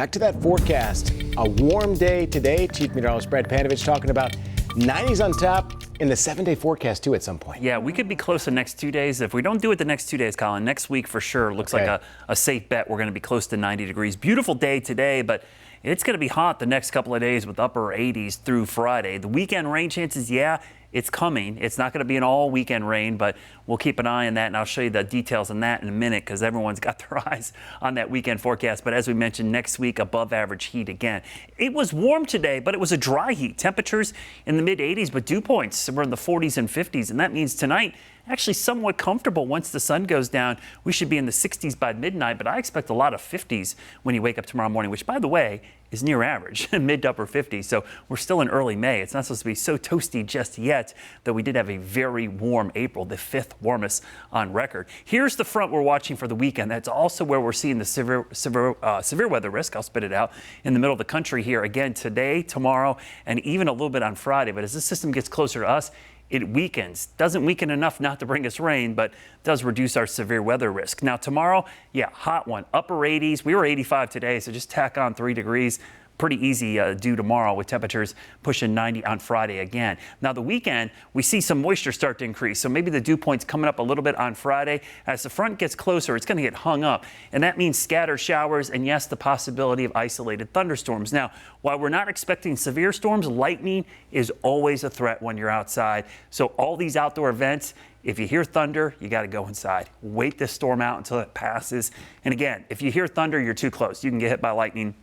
Back to that forecast. A warm day today. Chief Meteorologist Brad Panovich talking about 90s on top in the 7-day forecast, too, at some point. Yeah, we could be close the next 2 days. If we don't do it the next 2 days, Colin, next week for sure looks like a safe bet. We're going to be close to 90 degrees. Beautiful day today, but it's going to be hot the next couple of days with upper 80s through Friday. The weekend rain chances, yeah, it's coming. It's not going to be an all weekend rain, but we'll keep an eye on that, and I'll show you the details on that in a minute because everyone's got their eyes on that weekend forecast. But as we mentioned, next week, above average heat again. It was warm today, but it was a dry heat. Temperatures in the mid 80s, but dew points were in the 40s and 50s, and that means tonight actually somewhat comfortable. Once the sun goes down, we should be in the 60s by midnight, but I expect a lot of 50s when you wake up tomorrow morning, which, by the way, is near average, mid to upper 50s. So we're still in early May. It's not supposed to be so toasty just yet, though we did have a very warm April, the 5th warmest on record. Here's the front we're watching for the weekend. That's also where we're seeing the severe weather risk. I'll spit it out in the middle of the country here again today, tomorrow, and even a little bit on Friday. But as this system gets closer to us, it weakens. Doesn't weaken enough not to bring us rain, but does reduce our severe weather risk. Now tomorrow, yeah, hot one, upper 80s. We were 85 today, so just tack on 3 degrees. Pretty easy due tomorrow with temperatures pushing 90 on Friday again. Now the weekend, we see some moisture start to increase. So maybe the dew point's coming up a little bit on Friday. As the front gets closer, it's going to get hung up. And that means scattered showers and, yes, the possibility of isolated thunderstorms. Now, while we're not expecting severe storms, lightning is always a threat when you're outside. So all these outdoor events, if you hear thunder, you got to go inside. Wait this storm out until it passes. And again, if you hear thunder, you're too close. You can get hit by lightning.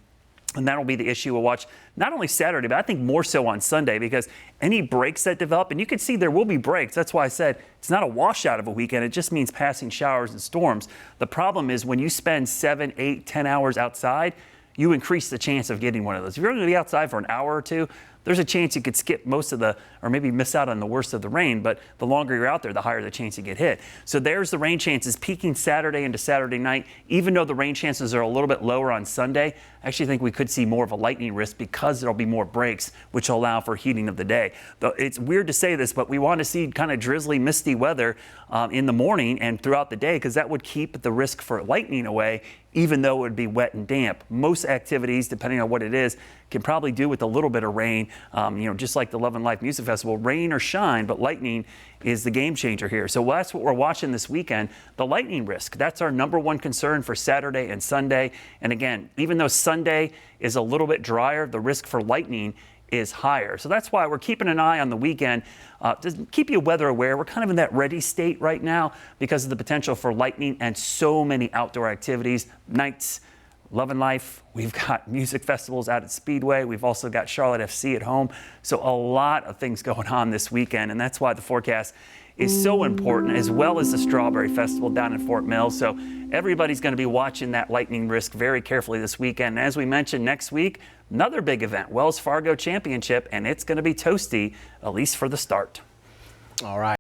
And that'll be the issue we'll watch not only Saturday, but I think more so on Sunday, because any breaks that develop, and you can see there will be breaks. That's why I said it's not a washout of a weekend. It just means passing showers and storms. The problem is when you spend 7, 8, 10 hours outside, you increase the chance of getting one of those. If you're going to be outside for an hour or two, there's a chance you could skip most of the, or maybe miss out on the worst of the rain, but the longer you're out there, the higher the chance you get hit. So there's the rain chances peaking Saturday into Saturday night. Even though the rain chances are a little bit lower on Sunday, I actually think we could see more of a lightning risk because there'll be more breaks, which will allow for heating of the day. Though it's weird to say this, but we want to see kind of drizzly, misty weather in the morning and throughout the day, because that would keep the risk for lightning away, even though it would be wet and damp. Most activities, depending on what it is, can probably do with a little bit of rain. Just like the Love and Life Music Festival, rain or shine, but lightning is the game changer here. So that's what we're watching this weekend, the lightning risk. That's our number one concern for Saturday and Sunday. And again, even though Sunday is a little bit drier, the risk for lightning is higher. So that's why we're keeping an eye on the weekend to keep you weather aware. We're kind of in that ready state right now because of the potential for lightning and so many outdoor activities, nights, Love and Life. We've got music festivals out at Speedway. We've also got Charlotte FC at home. So a lot of things going on this weekend, and that's why the forecast is so important, as well as the Strawberry Festival down in Fort Mill. So everybody's going to be watching that lightning risk very carefully this weekend. And as we mentioned, next week, another big event, Wells Fargo Championship, and it's going to be toasty, at least for the start. All right.